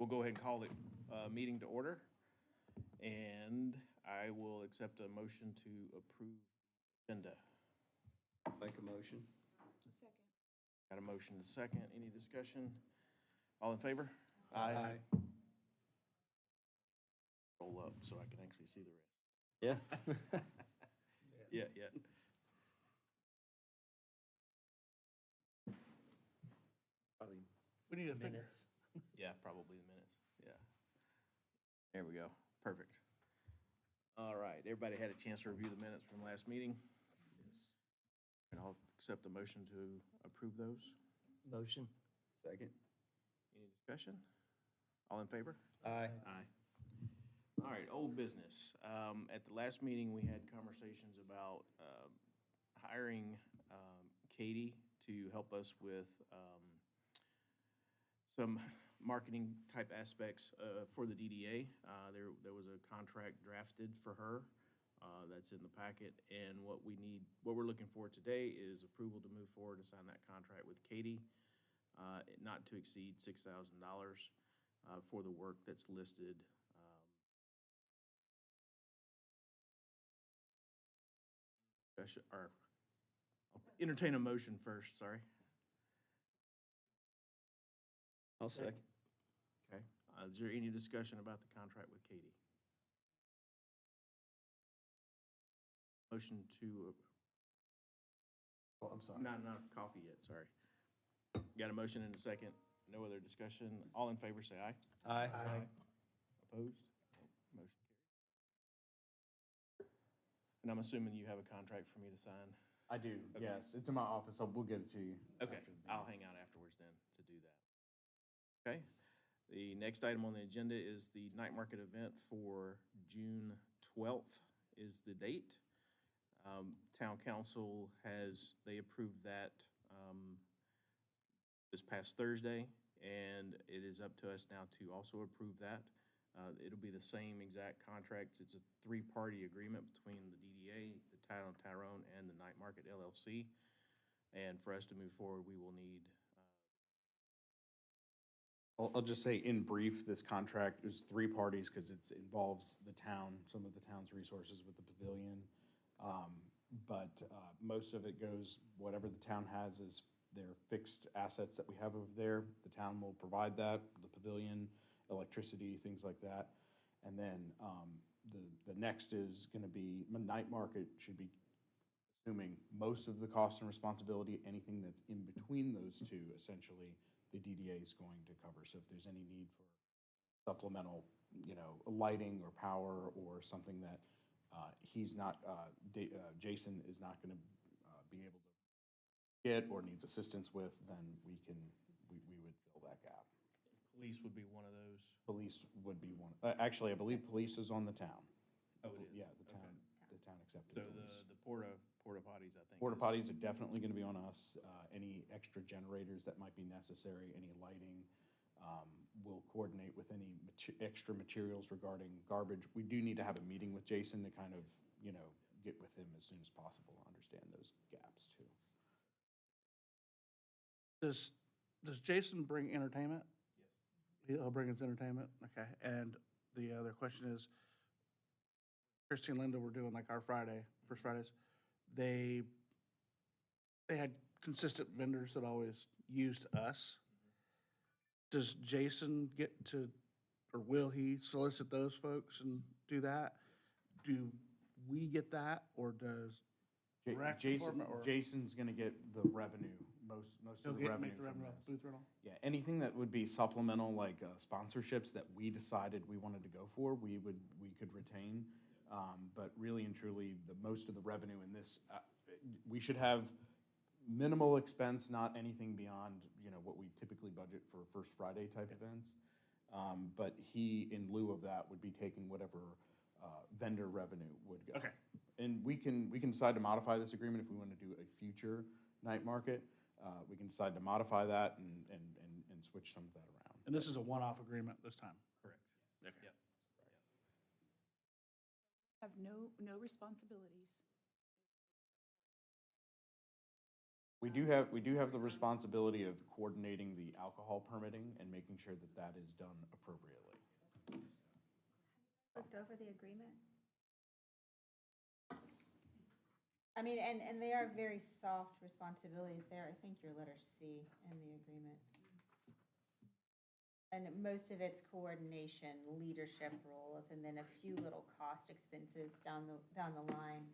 We'll go ahead and call the meeting to order, and I will accept a motion to approve the agenda. Make a motion. Second. Got a motion to second. Any discussion? All in favor? Roll up so I can actually see the rest. Yeah. Yeah. Probably We need a figure. minutes. Yeah, probably the minutes. Yeah. There we go. Perfect. All right, everybody had a chance to review the minutes from last meeting? And I'll accept the motion to approve those. Motion. Second. Any discussion? All in favor? Aye. Aye. All right, old business. At the last meeting, we had conversations about hiring Katie to help us with some marketing type aspects for the DDA. There was a contract drafted for her that's in the packet, and what we're looking for today is approval to move forward to sign that contract with Katie, not to exceed $6,000 for the work that's listed. Or I'll entertain a motion first, sorry. I'll second. Okay. Is there any discussion about the contract with Katie? Motion to, Oh, I'm sorry. not enough coffee yet, sorry. Got a motion and a second. No other discussion. All in favor, say aye. Aye. Opposed? Motion carries. And I'm assuming you have a contract for me to sign? I do, Okay. yes. It's in my office, so we'll get it to you. Okay, after the meeting. I'll hang out afterwards then to do that. Okay, the next item on the agenda is the night market event for June 12th is the date. Town council they approved that this past Thursday, and it is up to us now to also approve that. It'll be the same exact contract. It's a three-party agreement between the DDA, the Town of Tyrone, and the Night Market LLC. And for us to move forward, we will need, I'll just say in brief, this contract is three parties because it involves the town, some of the town's resources with the pavilion. But most of it goes, whatever the town has is their fixed assets that we have over there. The town will provide that, the pavilion, electricity, things like that. And then the next is going to be, night market should be assuming most of the cost and responsibility. Anything that's in between those two, essentially, the DDA is going to cover. So if there's any need for supplemental, lighting or power or something that he's not, Jason is not going to be able to get or needs assistance with, then we would fill that gap. police would be one of those. Police would be one. Actually, I believe police is on the town. Oh, it is? Yeah, the town, Okay. the town accepted So police. the porta potties, I think. Porta is- potties are definitely going to be on us. Any extra generators that might be necessary, any lighting. We'll coordinate with any extra materials regarding garbage. We do need to have a meeting with Jason to kind of, get with him as soon as possible, understand those gaps too. Does Jason bring entertainment? Yes. He'll bring his entertainment, okay. And the other question is, Christy and Linda were doing like our First Fridays. They had consistent vendors that always used us. Does Jason get to, or will he solicit those folks and do that? Do we get that, or does Rec department or- Jason's going to get the revenue, most he'll of the revenue make the from revenue off this. the booth rental? Yeah, anything that would be supplemental, like sponsorships that we decided we wanted to go for, we could retain. But really and truly, most of the revenue in this, we should have minimal expense, not anything beyond, what we typically budget for First Friday type events. But he, in lieu of that, would be taking whatever vendor revenue would go. Okay. And we can decide to modify this agreement if we want to do a future night market. We can decide to modify that and switch some of that around. And this is a one-off agreement this time? Correct. Okay. Yep. Have no responsibilities. We do have the responsibility of coordinating the alcohol permitting and making sure that that is done appropriately. Looked over the agreement? I mean, and they are very soft responsibilities there. I think your letter C in the agreement. And most of it's coordination, leadership roles, and then a few little cost expenses down the line.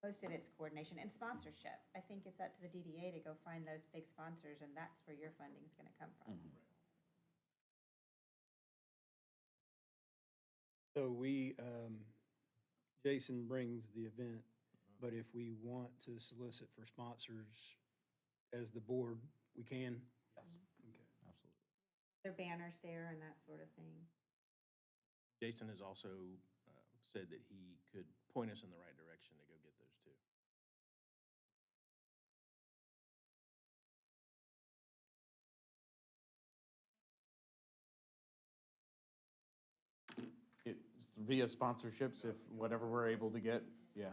Most of it's coordination and sponsorship. I think it's up to the DDA to go find those big sponsors, and that's where your funding's gonna come from. So we, Jason brings the event, but if we want to solicit for sponsors as the board, we can? Yes. Okay. Absolutely. Their banners there and that sort of thing. Jason has also said that he could point us in the right direction to go get those too. It's via sponsorships, if whatever we're able to get, yeah.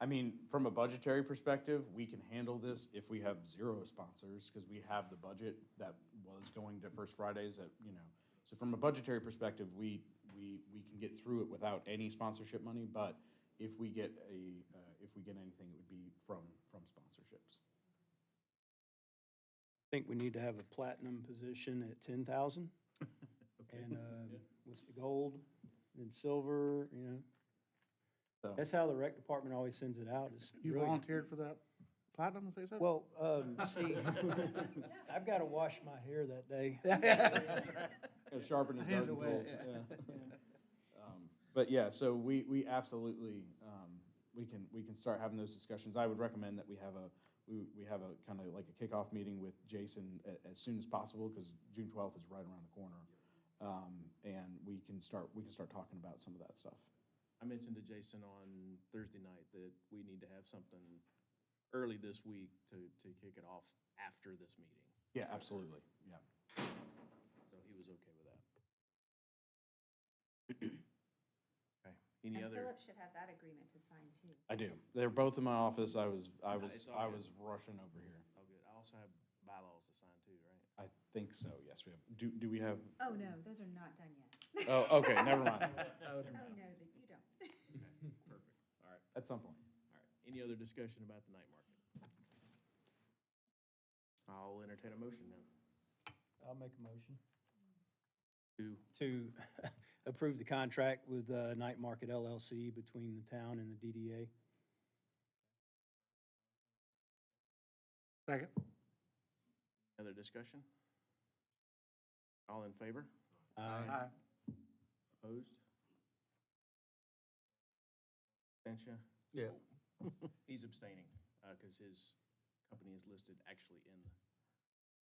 I mean, from a budgetary perspective, we can handle this if we have 0 sponsors, because we have the budget that was going to First Fridays that, you know. So from a budgetary perspective, we can get through it without any sponsorship money, but if we get anything, it would be from sponsorships. I think we need to have a platinum position at 10,000. Okay. And, what's the gold and silver, you know? So, That's how the rec department always sends it out. It's You brilliant. volunteered for that platinum, is that what you said? Well, see, I've got to wash my hair that day. gotta sharpen his Hands garden away, tools, yeah. yeah. But yeah, so we absolutely, we can start having those discussions. I would recommend that we have a kind of like a kickoff meeting with Jason as soon as possible, because June 12th is right around the corner. And we can start talking about some of that stuff. I mentioned to Jason on Thursday night that we need to have something early this week to kick it off after this meeting. Yeah, absolutely, yeah. So he was okay with that. Okay, any And other? Philip should have that agreement to sign too. I do. They're both in my office. I was It's all good. rushing over here. All good. I also have bylaws to sign too, right? I think so, yes, we have. Do we have? Oh, no, those are not done yet. Oh, okay, never mind. Oh, no, that you don't. Perfect. All right, At some point. all right. Any other discussion about the night market? I'll entertain a motion now. I'll make a motion To, to approve the contract with Night Market LLC between the town and the DDA. Second. other discussion? All in favor? Aye. Opposed? Abstention? Yeah. He's abstaining, because his company is listed actually in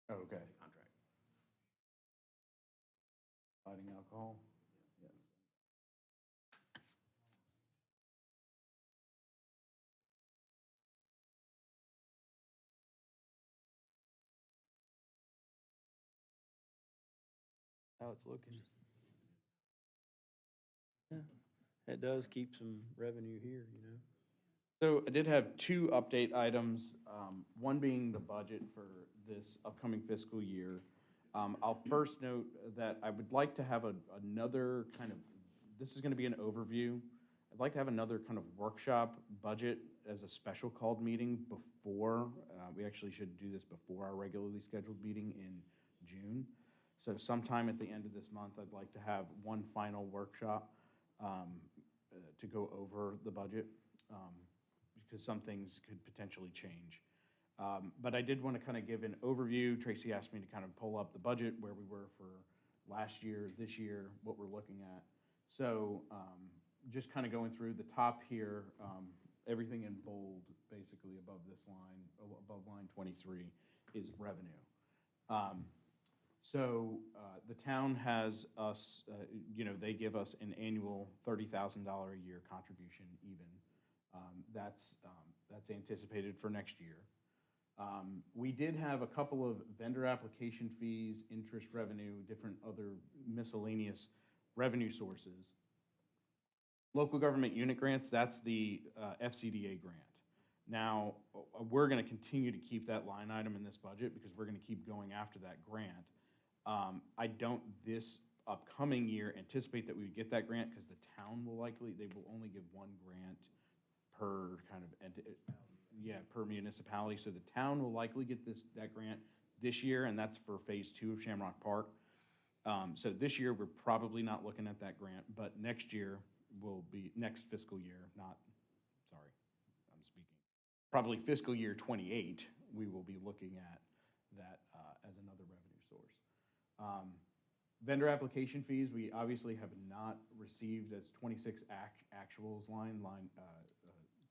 Oh, okay. the contract. Fighting alcohol? Yes. How it's looking. Yeah, it does keep some revenue here, you know? So I did have 2 update items, one being the budget for this upcoming fiscal year. I'll first note that I would like to have another kind of, this is gonna be an overview. I'd like to have another kind of workshop budget as a special called meeting before, we actually should do this before our regularly scheduled meeting in June. So sometime at the end of this month, I'd like to have one final workshop to go over the budget, because some things could potentially change. But I did want to kind of give an overview. Tracy asked me to kind of pull up the budget, where we were for last year, this year, what we're looking at. So just kind of going through the top here, everything in bold, basically above this line, above line 23, is revenue. So the town has us, they give us an annual $30,000 a year contribution even. That's anticipated for next year. We did have a couple of vendor application fees, interest revenue, different other miscellaneous revenue sources. Local government unit grants, that's the FCDA grant. Now, we're gonna continue to keep that line item in this budget because we're gonna keep going after that grant. I don't this upcoming year anticipate that we would get that grant because the town will likely, they will only give one grant per kind of, per municipality. So the town will likely get that grant this year, and that's for phase 2 of Shamrock Park. So this year, we're probably not looking at that grant, but next year will be, next fiscal year, probably fiscal year '28, we will be looking at that as another revenue source. Vendor application fees, we obviously have not received as 26 actuals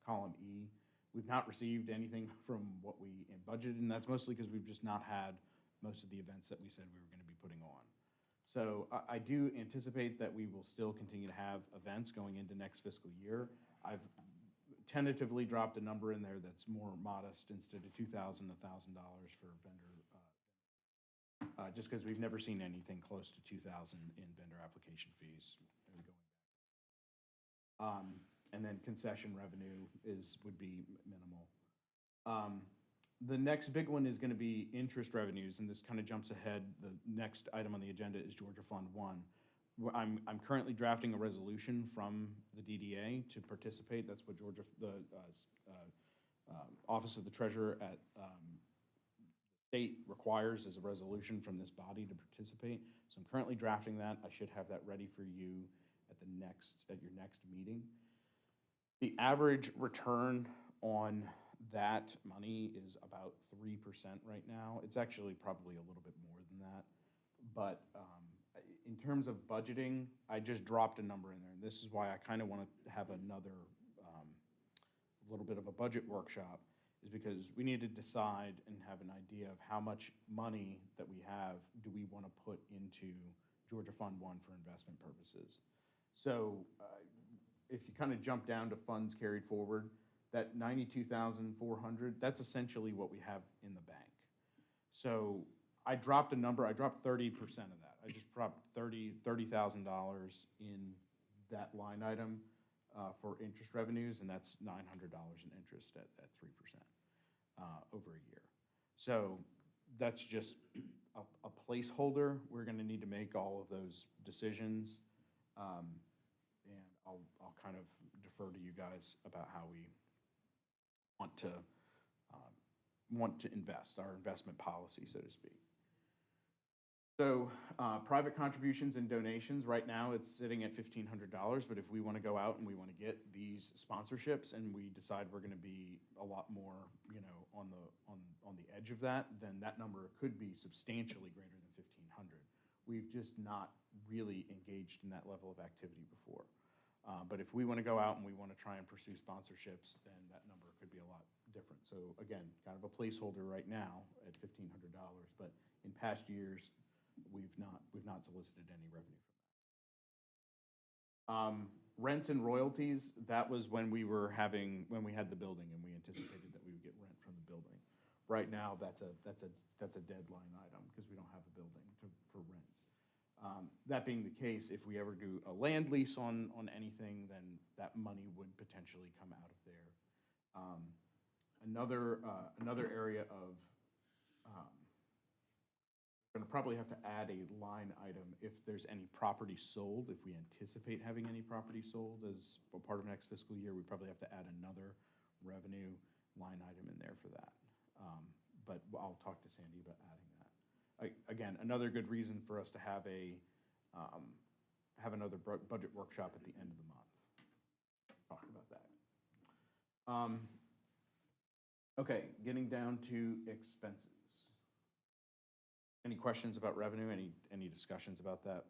column E. We've not received anything from what we budgeted, and that's mostly because we've just not had most of the events that we said we were going to be putting on. So I do anticipate that we will still continue to have events going into next fiscal year. I've tentatively dropped a number in there that's more modest, instead of $2,000, $1,000 for vendor, just because we've never seen anything close to 2,000 in vendor application fees. And then concession revenue would be minimal. The next big one is going to be interest revenues, and this kind of jumps ahead. The next item on the agenda is Georgia Fund 1. I'm currently drafting a resolution from the DDA to participate. That's what the Office of the Treasurer at state requires, is a resolution from this body to participate. So I'm currently drafting that. I should have that ready for you at your next meeting. The average return on that money is about 3% right now. It's actually probably a little bit more than that. But in terms of budgeting, I just dropped a number in there. And this is why I kind of want to have another little bit of a budget workshop, is because we need to decide and have an idea of how much money that we have do we want to put into Georgia Fund 1 for investment purposes. So if you kind of jump down to funds carried forward, that $92,400, that's essentially what we have in the bank. So I dropped a number, I dropped 30% of that. I just dropped $30,000 in that line item for interest revenues, and that's $900 in interest at 3% over a year. So that's just a placeholder. We're going to need to make all of those decisions, and I'll kind of defer to you guys about how we want to invest, our investment policy, so to speak. So private contributions and donations, right now it's sitting at $1,500, but if we want to go out and we want to get these sponsorships and we decide we're going to be a lot more, on the edge of that, then that number could be substantially greater than $1,500. We've just not really engaged in that level of activity before. But if we want to go out and we want to try and pursue sponsorships, then that number could be a lot different. So again, kind of a placeholder right now at $1,500, but in past years, we've not solicited any revenue from that. Rents and royalties, that was when we had the building and we anticipated that we would get rent from the building. Right now, that's a deadline item because we don't have a building for rents. That being the case, if we ever do a land lease on anything, then that money would potentially come out of there. Another area of, we're going to probably have to add a line item if there's any property sold. If we anticipate having any property sold as a part of next fiscal year, we probably have to add another revenue line item in there for that. But I'll talk to Sandy about adding that. Again, another good reason for us to have another budget workshop at the end of the month. Talk about that. Okay, getting down to expenses. Any questions about revenue? Any discussions about that?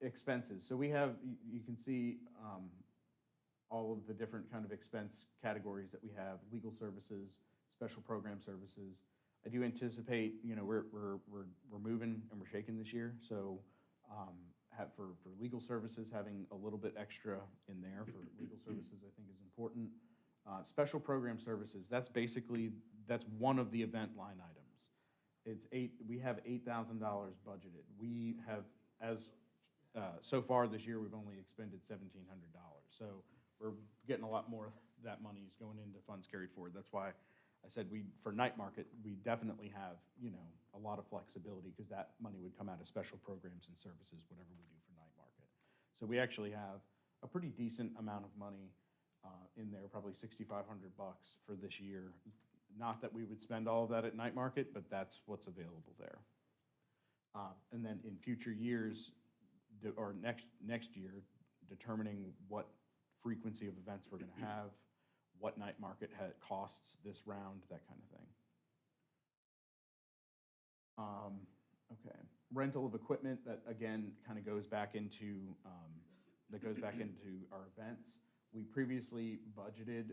Expenses. So we have, you can see all of the different kind of expense categories that we have: legal services, special program services. I do anticipate, we're moving and we're shaking this year, so for legal services, having a little bit extra in there for legal services, I think, is important. Special program services, that's one of the event line items. We have $8,000 budgeted. We have, so far this year, we've only expended $1,700. So we're getting a lot more of that money is going into funds carried forward. That's why I said for night market, we definitely have, a lot of flexibility because that money would come out of special programs and services, whatever we do for night market. So we actually have a pretty decent amount of money in there, probably $6,500 for this year. Not that we would spend all of that at night market, but that's what's available there. And then in future years, or next year, determining what frequency of events we're gonna have, what night market costs this round, that kind of thing. Okay, rental of equipment, that again, kind of goes back into, our events. We previously budgeted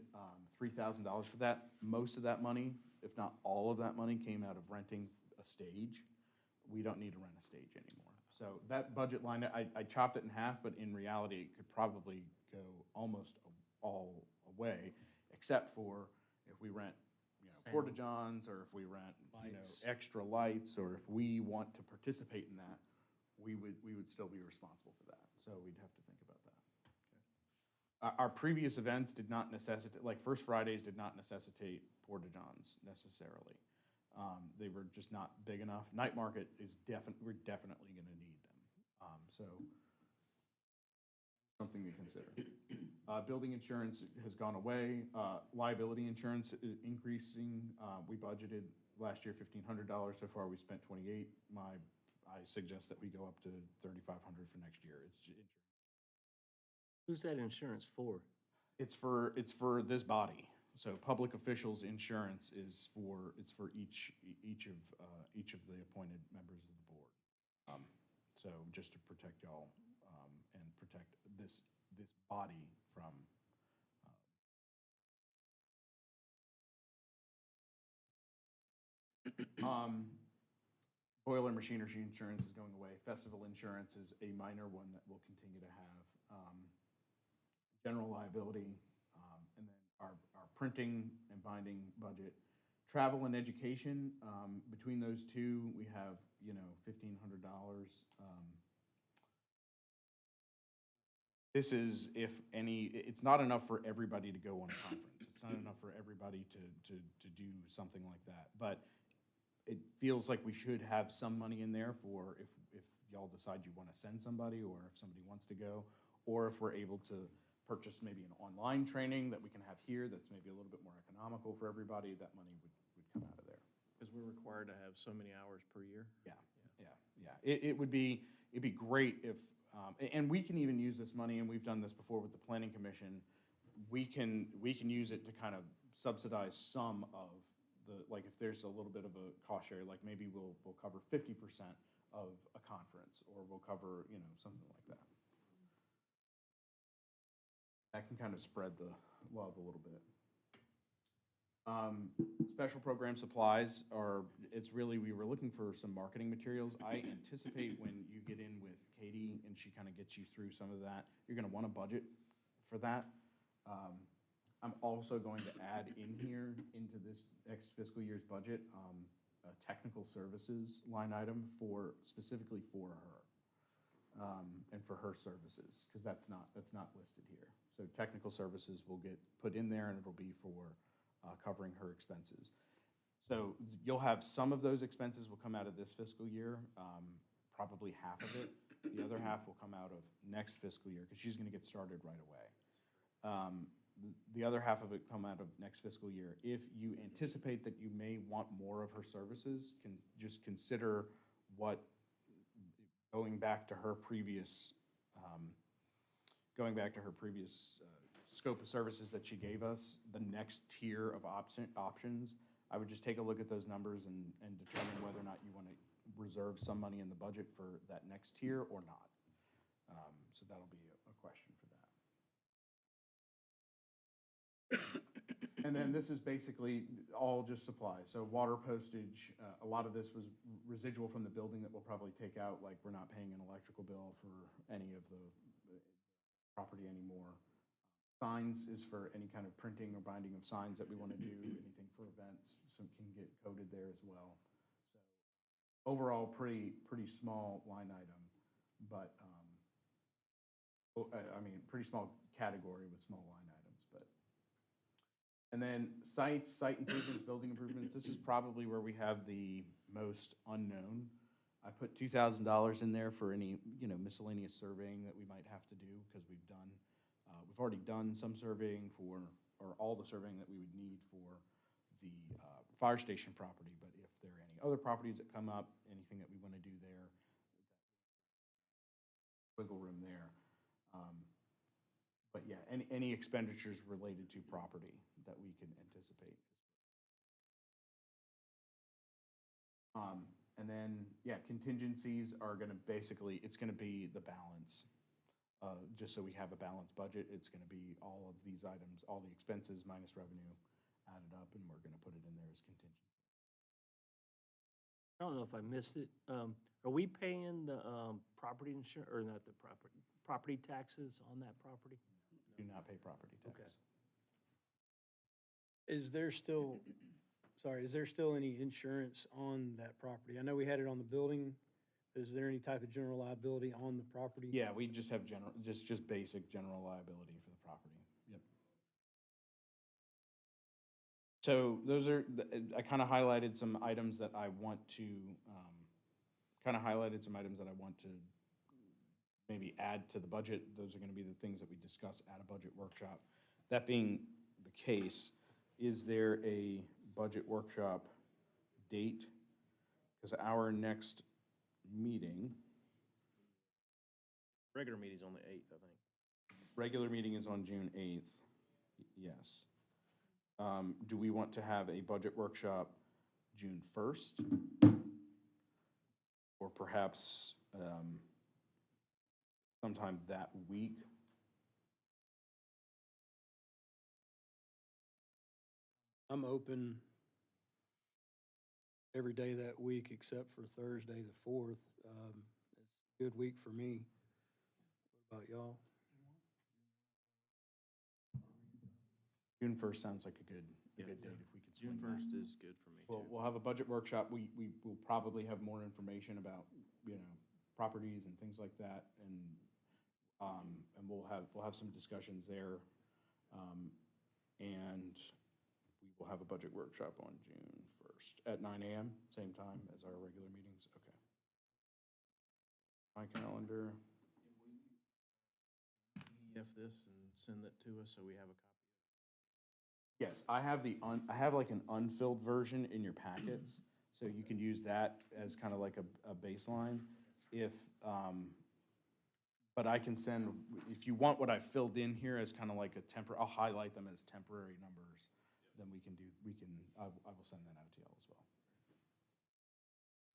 $3,000 for that. Most of that money, if not all of that money, came out of renting a stage. We don't need to rent a stage anymore. So that budget line, I chopped it in half, but in reality, it could probably go almost all away, except for if we rent, porta-johns, or if we rent, Lights. extra lights, or if we want to participate in that, we would still be responsible for that. So we'd have to think about that. Our previous events did not necessitate, like First Fridays did not necessitate porta-johns necessarily. They were just not big enough. Night market is we're definitely gonna need them. So something to consider. Building insurance has gone away. Liability insurance is increasing. We budgeted last year $1,500. So far, we spent $28. I suggest that we go up to $3,500 for next year. Who's that insurance for? It's for this body. So public officials' insurance is for each of the appointed members of the board. So just to protect y'all and protect this body from. Boiler machinery insurance is going away. Festival insurance is a minor one that we'll continue to have. General liability, and then our printing and binding budget. Travel and education, between those two, we have, $1,500. This is, if any, it's not enough for everybody to go on a conference. It's not enough for everybody to do something like that. But it feels like we should have some money in there for if y'all decide you want to send somebody, or if somebody wants to go, or if we're able to purchase maybe an online training that we can have here that's maybe a little bit more economical for everybody, that money would come out of there. Because we're required to have so many hours per year. Yeah. It'd be great if, and we can even use this money, and we've done this before with the planning commission. We can use it to kind of subsidize some of the, like if there's a little bit of a cost share, like maybe we'll cover 50% of a conference, or we'll cover, something like that. That can kind of spread the love a little bit. Special program supplies we were looking for some marketing materials. I anticipate when you get in with Katie and she kind of gets you through some of that, you're gonna want a budget for that. I'm also going to add in here into this next fiscal year's budget, a technical services line item specifically for her, and for her services, because that's not listed here. So technical services will get put in there, and it'll be for covering her expenses. So you'll have some of those expenses will come out of this fiscal year, probably half of it. The other half will come out of next fiscal year, because she's going to get started right away. The other half of it come out of next fiscal year. If you anticipate that you may want more of her services, can just consider what going back to her previous scope of services that she gave us, the next tier of options, I would just take a look at those numbers and determine whether or not you want to reserve some money in the budget for that next tier or not. So that'll be a question for that. And then this is basically all just supplies. So water, postage, a lot of this was residual from the building that we'll probably take out, like we're not paying an electrical bill for any of the property anymore. Signs is for any kind of printing or binding of signs that we want to do, anything for events, some can get coded there as well. So overall, pretty small line item, but, pretty small category with small line items, but. And then sites, site improvements, building improvements, this is probably where we have the most unknown. I put $2,000 in there for any, miscellaneous surveying that we might have to do, because we've already done some surveying or all the surveying that we would need for the fire station property, but if there are any other properties that come up, anything that we want to do there, wiggle room there. But yeah, any expenditures related to property that we can anticipate. And then, yeah, contingencies are gonna basically, it's gonna be the balance. Just so we have a balanced budget, it's gonna be all of these items, all the expenses minus revenue added up, and we're gonna put it in there as contingency. I don't know if I missed it. Are we paying the property insurance, or not the property taxes on that property? Do not pay property tax. Okay. Is there still any insurance on that property? I know we had it on the building. Is there any type of general liability on the property? Yeah, we just have just basic general liability for the property. Yep. So those are, I kind of highlighted some items that I want to, maybe add to the budget. Those are going to be the things that we discuss at a budget workshop. That being the case, is there a budget workshop date? Because our next meeting, Regular meeting's on the 8th, I think. regular meeting is on June 8th, yes. Do we want to have a budget workshop June 1st? Or perhaps sometime that week? I'm open every day that week except for Thursday, the 4th. It's a good week for me. What about y'all? June 1st sounds like a good Yeah. date if we could June swing that. 1st is good for me, too. We'll have a budget workshop. We will probably have more information about, properties and things like that, and we'll have some discussions there. And we will have a budget workshop on June 1st at 9 a.m., same time as our regular meetings. Okay. My calendar. PDF this and send it to us so we have a copy. Yes, I have I have like an unfilled version in your packets, so you can use that as kind of like a baseline. But I can send, if you want what I filled in here as kind of like I'll highlight them as temporary numbers, then I will send that out to y'all as well.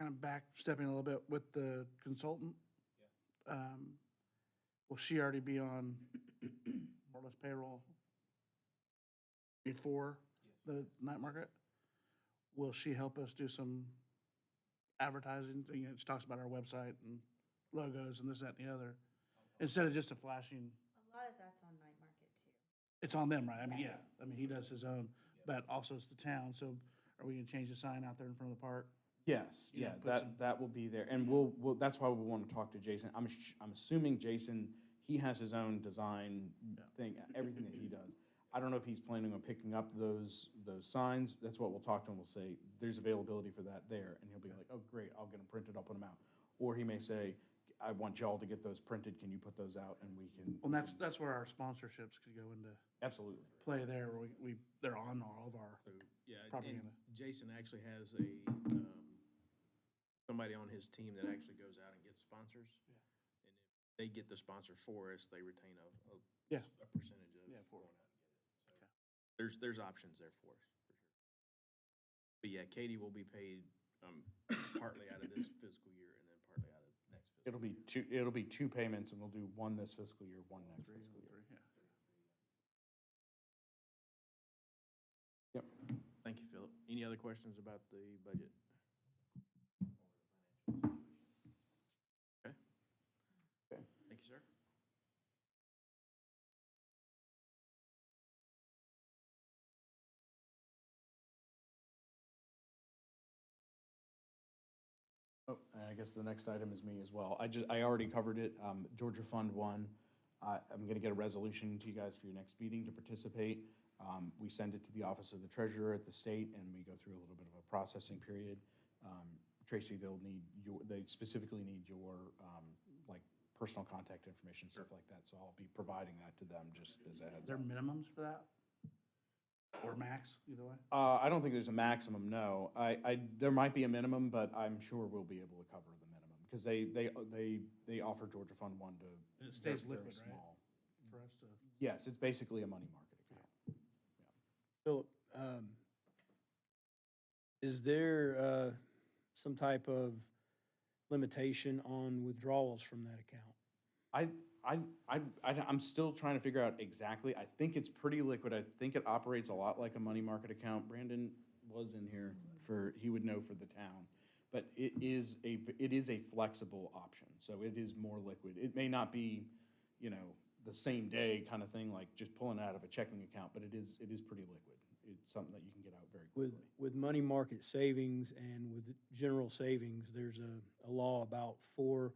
Kind of backstepping a little bit with the consultant. Will she already be on more or less payroll before the night market? Will she help us do some advertising? It just talks about our website and logos and this, that, and the other, instead of just a flashing. A lot of that's on night market too. It's on them, right? I mean, yeah. Yes. I mean, he does his own, but also it's the town. So are we gonna change the sign out there in front of the park? Yes, You know, yeah, put some- that will be there, and that's why we want to talk to Jason. I'm assuming Jason, he has his own design thing, everything that he does. I don't know if he's planning on picking up those signs. That's what we'll talk to him. We'll say, there's availability for that there, and he'll be like, oh, great, I'll get them printed, I'll put them out. Or he may say, I want y'all to get those printed, can you put those out, and we can. Well, that's where our sponsorships could go into Absolutely. play there, where they're on all of our. So, yeah, and Propaganda. Jason actually has somebody on his team that actually goes out and gets sponsors. Yeah. And if they get the sponsor for us, they retain a Yeah. a percentage of Yeah, for going out and get it. So Okay. there's options there for us, for sure. But yeah, Katie will be paid partly out of this fiscal year and then partly out of next fiscal. It'll be two payments, and we'll do one this fiscal year, one next Three, fiscal year. yeah. Yep. Thank you, Philip. Any other questions about the budget? Okay. Okay. Thank you, sir. Oh, and I guess the next item is me as well. I already covered it. Georgia Fund 1. I'm gonna get a resolution to you guys for your next meeting to participate. We send it to the Office of the Treasurer at the state, and we go through a little bit of a processing period. Tracy, they specifically need your, like, personal contact information, stuff like that, so I'll be providing that to them just as a Is heads there up. minimums for that? Or max, either way? I don't think there's a maximum, no. There might be a minimum, but I'm sure we'll be able to cover the minimum, because they offer Georgia Fund One to. And it stays very liquid, right? small. For us to, Yes, it's basically a money market account. Philip, is there some type of limitation on withdrawals from that account? I'm still trying to figure out exactly. I think it's pretty liquid. I think it operates a lot like a money market account. Brandon was in here he would know for the town. But it is a flexible option, so it is more liquid. It may not be, the same day kind of thing, like just pulling it out of a checking account, but it is pretty liquid. It's something that you can get out very quickly. With money market savings and with general savings, there's a law about 4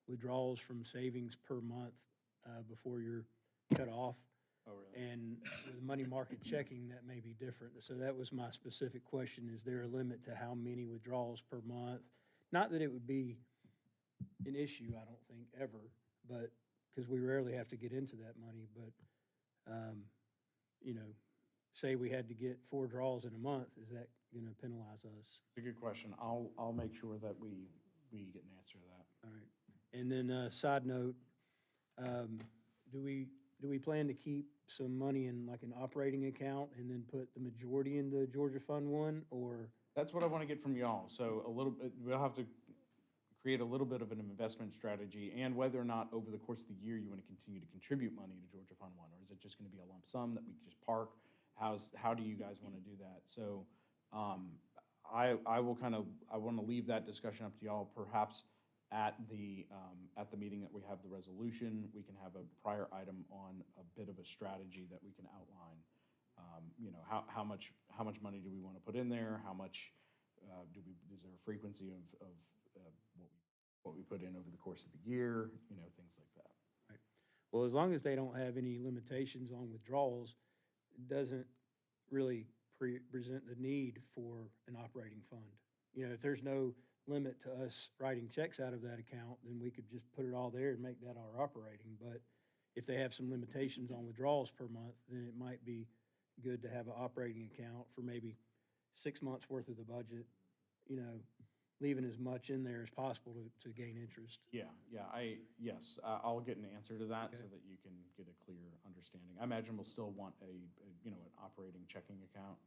withdrawals from savings per month before you're cut off. Oh, really? And with money market checking, that may be different. So that was my specific question. Is there a limit to how many withdrawals per month? Not that it would be an issue, I don't think, ever, but, because we rarely have to get into that money, but, say we had to get 4 draws in a month, is that gonna penalize us? It's a good question. I'll make sure that we get an answer to that. All right. And then, side note, do we plan to keep some money in like an operating account and then put the majority in the Georgia Fund One, or? That's what I want to get from y'all. So a little bit, we'll have to create a little bit of an investment strategy, and whether or not over the course of the year you want to continue to contribute money to Georgia Fund One, or is it just going to be a lump sum that we just park? How do you guys want to do that? So I want to leave that discussion up to y'all. Perhaps at the meeting that we have the resolution, we can have a prior item on a bit of a strategy that we can outline. How much money do we want to put in there? How much is there a frequency of what we put in over the course of the year? Things like that. Right. Well, as long as they don't have any limitations on withdrawals, it doesn't really present the need for an operating fund. If there's no limit to us writing checks out of that account, then we could just put it all there and make that our operating. But if they have some limitations on withdrawals per month, then it might be good to have an operating account for maybe 6 months worth of the budget, leaving as much in there as possible to gain interest. Yes, I'll get an answer to that so that you can get a clear understanding. I imagine we'll still want an operating checking account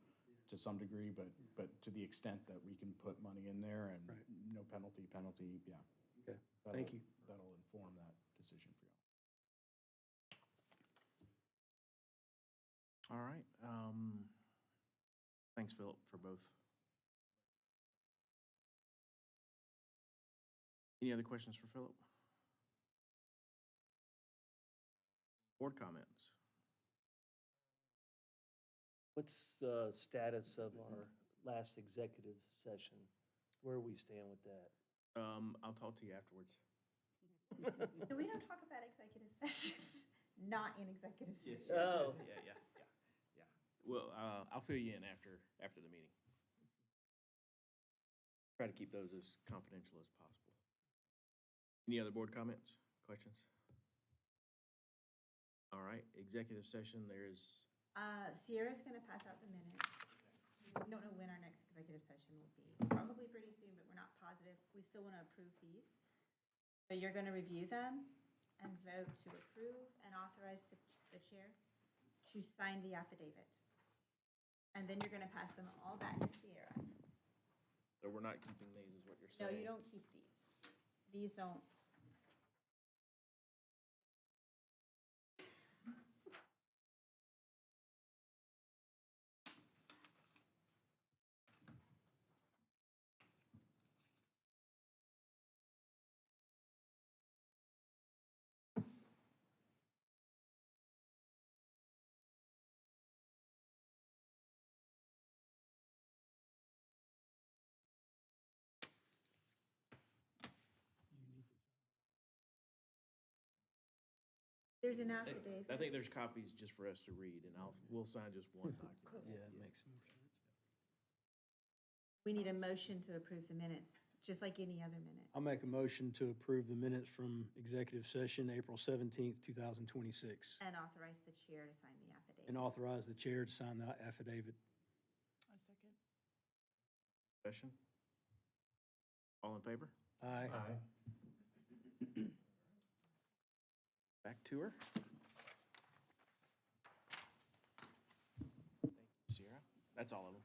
to some degree, but to the extent that we can put money in there and Right. no penalty, yeah. Okay, thank you. That'll inform that decision for you. All right. Thanks, Philip, for both. Any other questions for Philip? Board comments? what's the status of our last executive session? Where we stand with that? I'll talk to you afterwards. No, we don't talk about executive sessions, not in executive session. Oh. Yeah. Well, I'll fill you in after the meeting. Try to keep those as confidential as possible. Any other board comments, questions? All right, executive session, there's, Sierra's gonna pass out the minutes. We don't know when our next executive session will be. Probably pretty soon, but we're not positive. We still wanna approve these. So you're gonna review them and vote to approve and authorize the chair to sign the affidavit. And then you're gonna pass them all back to Sierra. so we're not keeping these, is what you're No, saying? you don't keep these. These don't. There's an affidavit. I think there's copies just for us to read, and we'll sign just one document. Yeah, it makes more sense. We need a motion to approve the minutes, just like any other minute. I'll make a motion to approve the minutes from executive session, April 17th, 2026, And authorize the chair to sign the affidavit. and authorize the chair to sign the affidavit. I second. Discussion? All in favor? Aye. Back to her. Thank you, Sierra. That's all of them.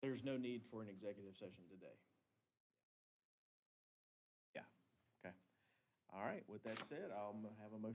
There's no need for an executive session today. Yeah, okay. All right, with that said, I'll have a motion